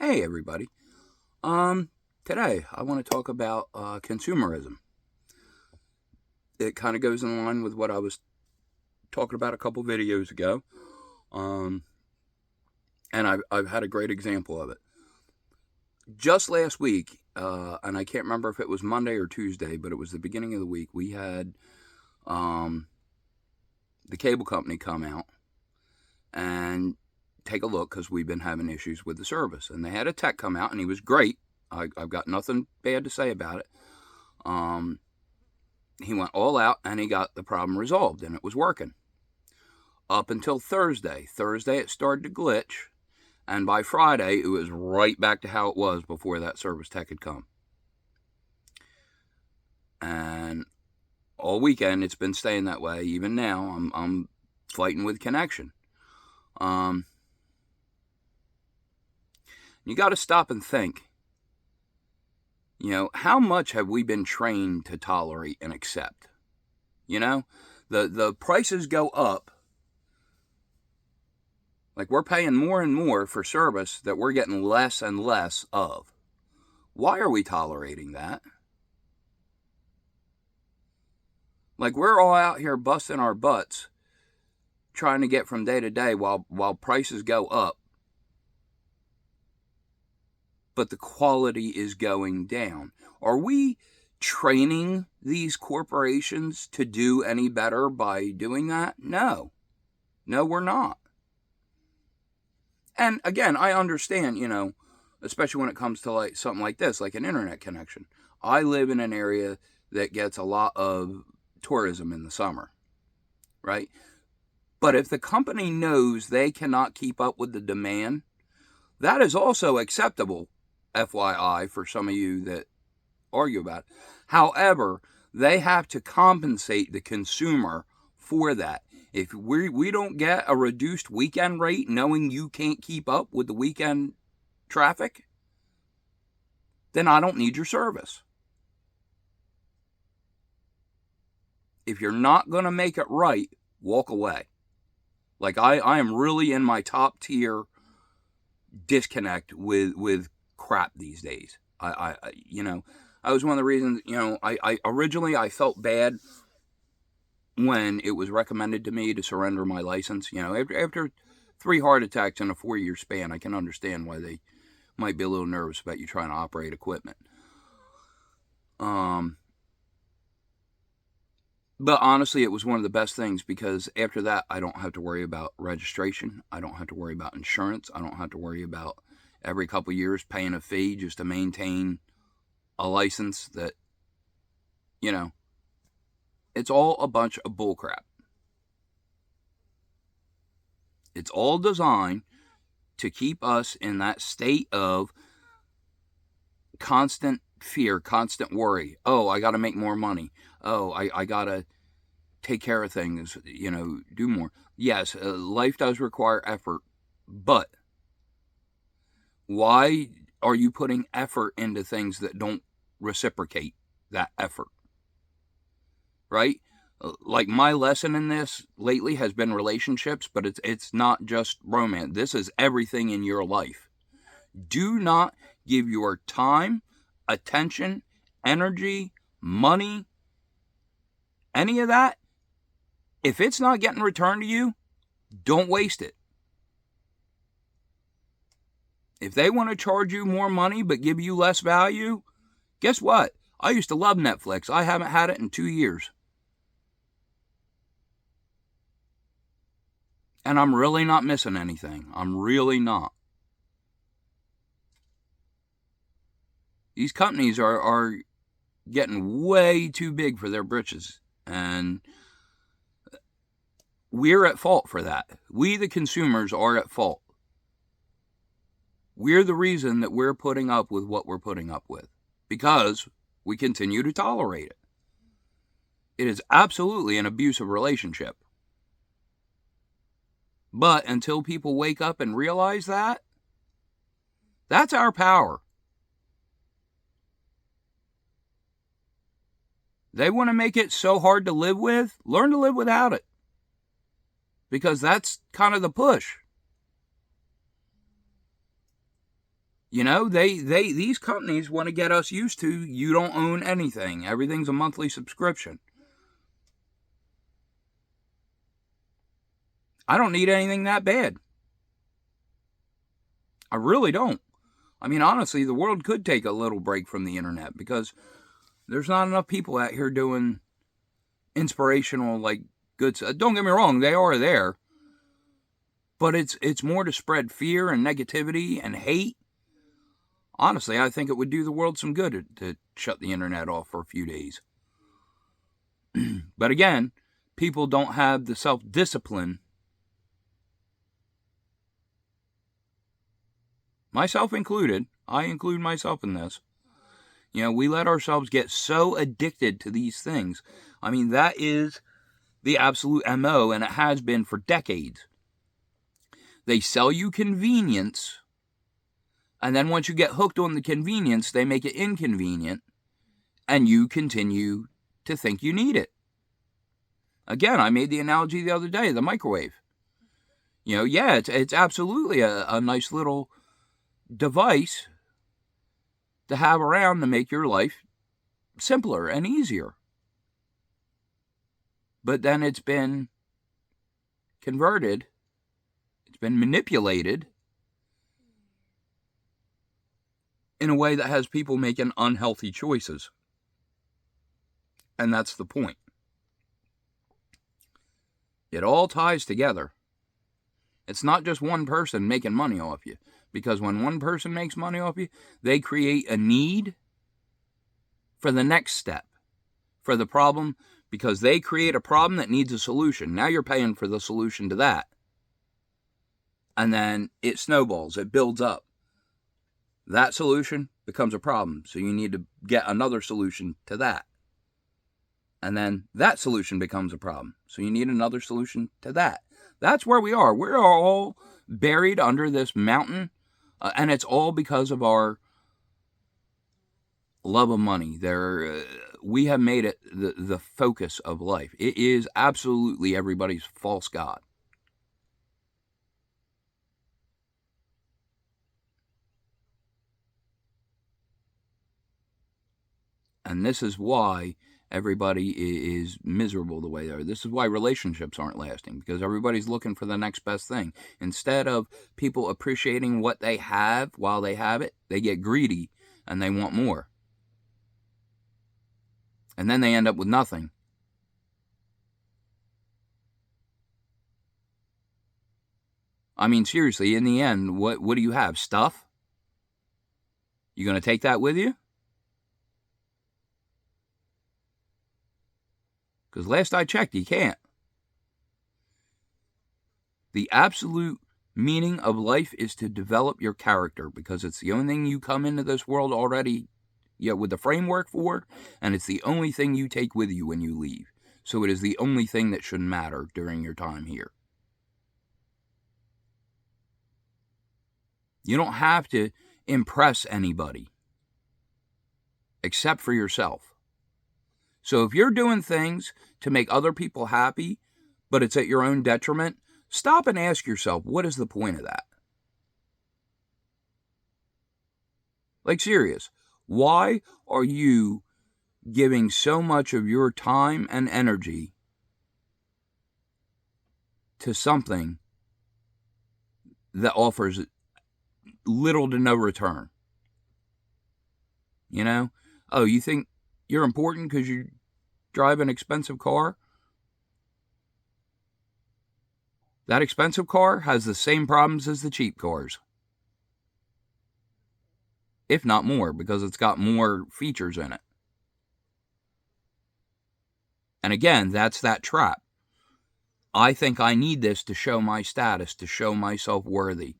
Hey everybody. Today I want to talk about consumerism. It kind of goes in line with what I was talking about a couple videos ago. Um, and I've had a great example of it. Just last week, and I can't remember if it was Monday or Tuesday, but it was the beginning of the week, we had um, the cable company come out and take a look because we've been having issues with the service. And they had a tech come out, and he was great. I've got nothing bad to say about it. He went all out, and he got the problem resolved, and it was working. Up until Thursday. Thursday, it started to glitch, and by Friday, it was right back to how it was before that service tech had come. And all weekend, it's been staying that way. Even now, I'm fighting with connection. You got to stop and think. How much have we been trained to tolerate and accept? The prices go up. Like, we're paying more and more for service that we're getting less and less of. Why are we tolerating that? Like, we're all out here busting our butts trying to get from day to day while prices go up. But the quality is going down. Are we training these corporations to do any better by doing that? No. No, we're not. And again, I understand, especially when it comes to like something like this, like an internet connection. I live in an area that gets a lot of tourism in the summer, right? But if the company knows they cannot keep up with the demand, that is also acceptable, FYI, for some of you that argue about it. However, they have to compensate the consumer for that. If we don't get a reduced weekend rate knowing you can't keep up with the weekend traffic, then I don't need your service. If you're not going to make it right, walk away. Like, I am really in my top tier disconnect with crap these days. I was one of the reasons, I originally I felt bad when it was recommended to me to surrender my license. After 3 heart attacks in a 4-year span, I can understand why they might be a little nervous about you trying to operate equipment. But honestly, it was one of the best things, because after that, I don't have to worry about registration. I don't have to worry about insurance. I don't have to worry about every couple of years paying a fee just to maintain a license that, it's all a bunch of bullcrap. It's all designed to keep us in that state of constant fear, constant worry. Oh, I got to make more money. Oh, I got to take care of things, do more. Yes, life does require effort, but why are you putting effort into things that don't reciprocate that effort? Right? Like, my lesson in this lately has been relationships, but it's not just romance. This is everything in your life. Do not give your time, attention, energy, money, any of that. If it's not getting returned to you, don't waste it. If they want to charge you more money but give you less value, guess what? I used to love Netflix. I haven't had it in 2 years. And I'm really not missing anything. I'm really not. These companies are getting way too big for their britches. And we're at fault for that. We, the consumers, are at fault. We're the reason that we're putting up with what we're putting up with, because we continue to tolerate it. It is absolutely an abusive relationship. But until people wake up and realize that, that's our power. They want to make it so hard to live with. Learn to live without it. Because that's kind of the push. These companies want to get us used to, you don't own anything. Everything's a monthly subscription. I don't need anything that bad. I really don't. I mean, honestly, the world could take a little break from the internet because there's not enough people out here doing inspirational, good stuff. Don't get me wrong, they are there. But it's more to spread fear and negativity and hate. Honestly, I think it would do the world some good to shut the internet off for a few days. But again, people don't have the self-discipline. Myself included. I include myself in this. We let ourselves get so addicted to these things. I mean, that is the absolute MO, and it has been for decades. They sell you convenience, and then once you get hooked on the convenience, they make it inconvenient, and you continue to think you need it. Again, I made the analogy the other day, the microwave. It's absolutely a nice little device to have around to make your life simpler and easier. But then it's been converted, it's been manipulated in a way that has people making unhealthy choices. And that's the point. It all ties together. It's not just one person making money off you. Because when one person makes money off you, they create a need for the next step, for the problem, because they create a problem that needs a solution. Now you're paying for the solution to that. And then it snowballs, it builds up. That solution becomes a problem, so you need to get another solution to that. And then that solution becomes a problem, so you need another solution to that. That's where we are. We're all buried under this mountain. And it's all because of our love of money. We have made it the focus of life. It is absolutely everybody's false god. And this is why everybody is miserable the way they are. This is why relationships aren't lasting, because everybody's looking for the next best thing. Instead of people appreciating what they have while they have it, they get greedy and they want more. And then they end up with nothing. I mean, seriously, in the end, what do you have? Stuff? You going to take that with you? Because last I checked, you can't. The absolute meaning of life is to develop your character, because it's the only thing you come into this world already with the framework for, and it's the only thing you take with you when you leave. So it is the only thing that should matter during your time here. You don't have to impress anybody except for yourself. So if you're doing things to make other people happy, but it's at your own detriment, stop and ask yourself, what is the point of that? Serious. Why are you giving so much of your time and energy to something that offers little to no return? You think you're important because you drive an expensive car? That expensive car has the same problems as the cheap cars. If not more, because it's got more features in it. And again, that's that trap. I think I need this to show my status, to show myself worthy.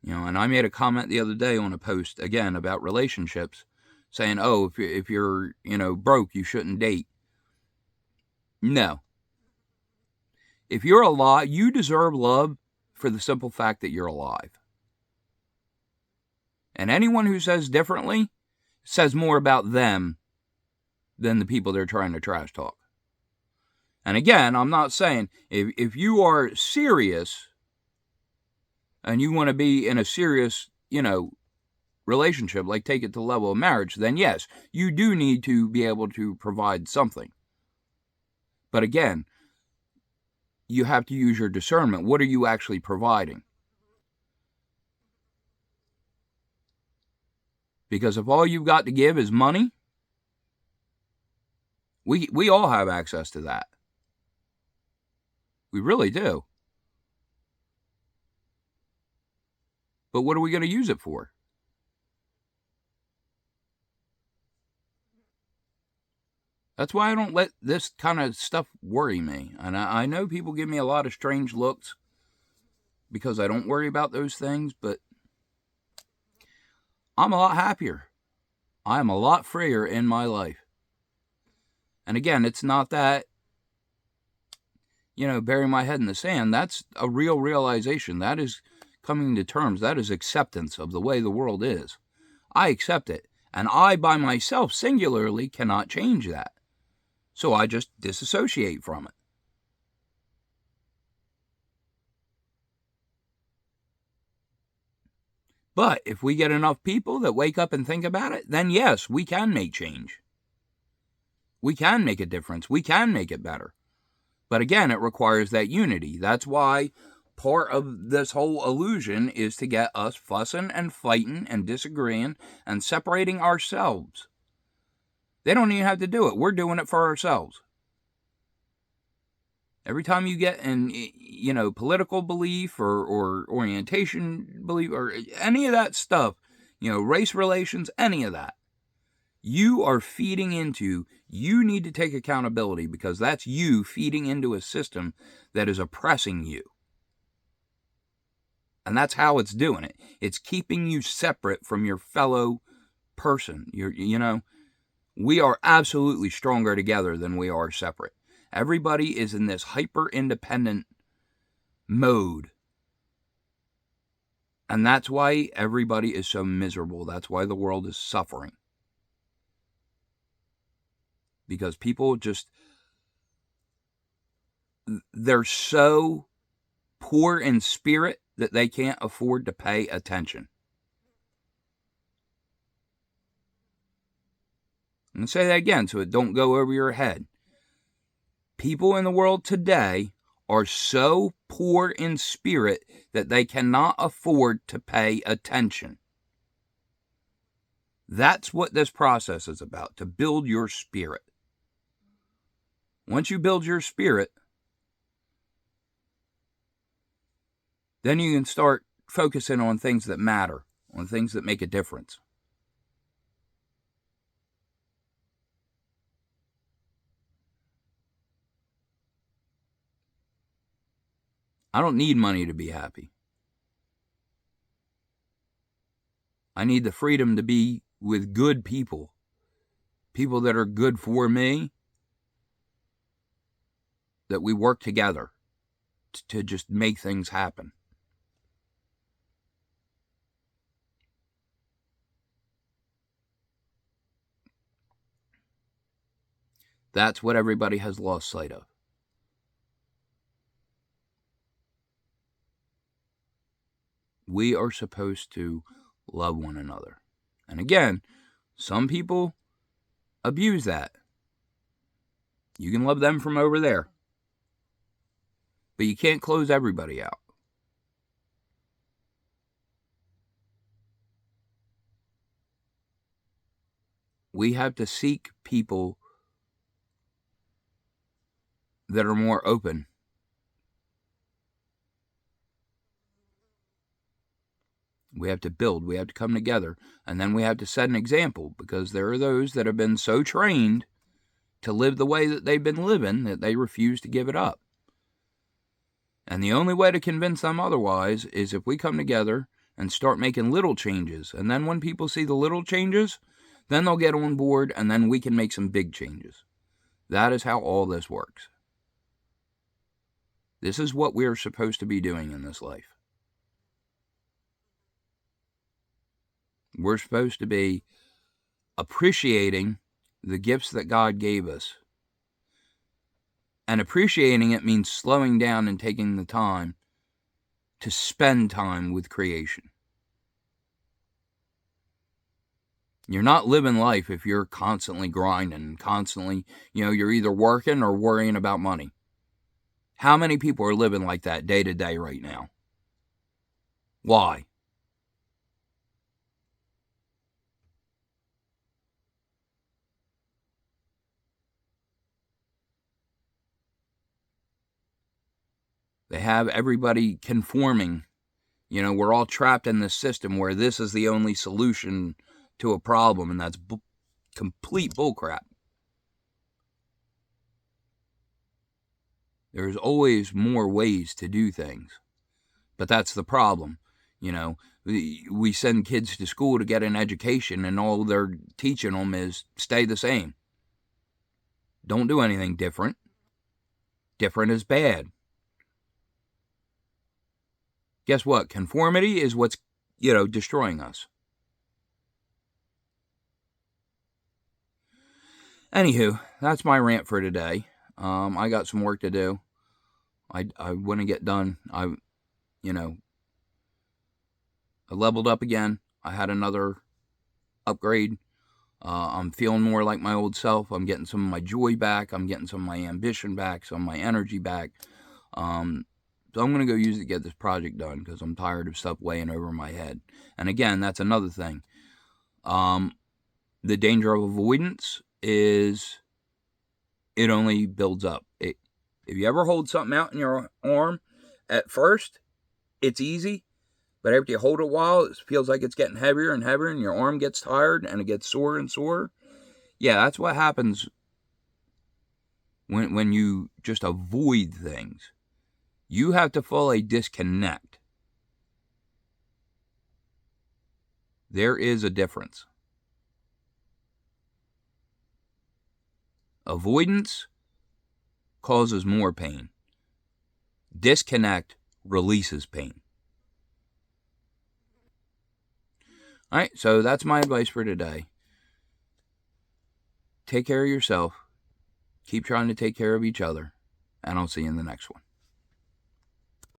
And I made a comment the other day on a post, again, about relationships, saying, if you're broke, you shouldn't date. No. If you're alive, you deserve love for the simple fact that you're alive. And anyone who says differently says more about them than the people they're trying to trash talk. And again, I'm not saying if you are serious and you want to be in a serious, relationship, like take it to the level of marriage, then yes, you do need to be able to provide something. But again, you have to use your discernment. What are you actually providing? Because if all you've got to give is money, we all have access to that. We really do. But what are we going to use it for? That's why I don't let this kind of stuff worry me. And I know people give me a lot of strange looks because I don't worry about those things, but I'm a lot happier. I'm a lot freer in my life. And again, it's not that, burying my head in the sand. That's a real realization. That is coming to terms. That is acceptance of the way the world is. I accept it. And I, by myself, singularly, cannot change that. So I just disassociate from it. But if we get enough people that wake up and think about it, then yes, we can make change. We can make a difference. We can make it better. But again, it requires that unity. That's why part of this whole illusion is to get us fussing and fighting and disagreeing and separating ourselves. They don't even have to do it. We're doing it for ourselves. Every time you get in, political belief or orientation belief or any of that stuff, race relations, any of that, you are feeding into, you need to take accountability because that's you feeding into a system that is oppressing you. And that's how it's doing it. It's keeping you separate from your fellow person. We are absolutely stronger together than we are separate. Everybody is in this hyper-independent mode. And that's why everybody is so miserable. That's why the world is suffering. Because people they're so poor in spirit that they can't afford to pay attention. And say that again so it don't go over your head. People in the world today are so poor in spirit that they cannot afford to pay attention. That's what this process is about, to build your spirit. Once you build your spirit, then you can start focusing on things that matter, on things that make a difference. I don't need money to be happy. I need the freedom to be with good people, people that are good for me, that we work together to just make things happen. That's what everybody has lost sight of. We are supposed to love one another. And again, some people abuse that. You can love them from over there. But you can't close everybody out. We have to seek people that are more open. We have to build, we have to come together, and then we have to set an example, because there are those that have been so trained to live the way that they've been living that they refuse to give it up. And the only way to convince them otherwise is if we come together and start making little changes. And then when people see the little changes, then they'll get on board, and then we can make some big changes. That is how all this works. This is what we are supposed to be doing in this life. We're supposed to be appreciating the gifts that God gave us And appreciating it means slowing down and taking the time to spend time with creation. You're not living life if you're constantly grinding, constantly, you're either working or worrying about money. How many people are living like that day to day right now? Why? They have everybody conforming. We're all trapped in this system where this is the only solution to a problem, and that's complete bullcrap. There's always more ways to do things, but that's the problem. We send kids to school to get an education, and all they're teaching them is stay the same. Don't do anything different. Different is bad. Guess what? Conformity is what's, destroying us. Anywho, that's my rant for today. I got some work to do. I want to get done. I leveled up again. I had another upgrade. I'm feeling more like my old self. I'm getting some of my joy back. I'm getting some of my ambition back, some of my energy back. So I'm going to go use it to get this project done because I'm tired of stuff weighing over my head. And again, that's another thing. The danger of avoidance is it only builds up. If you ever hold something out in your arm, at first, it's easy. But after you hold it a while, it feels like it's getting heavier and heavier, and your arm gets tired, and it gets sore and sore. Yeah, that's what happens when you just avoid things. You have to fully disconnect. There is a difference. Avoidance causes more pain. Disconnect releases pain. All right, so that's my advice for today. Take care of yourself. Keep trying to take care of each other. And I'll see you in the next one.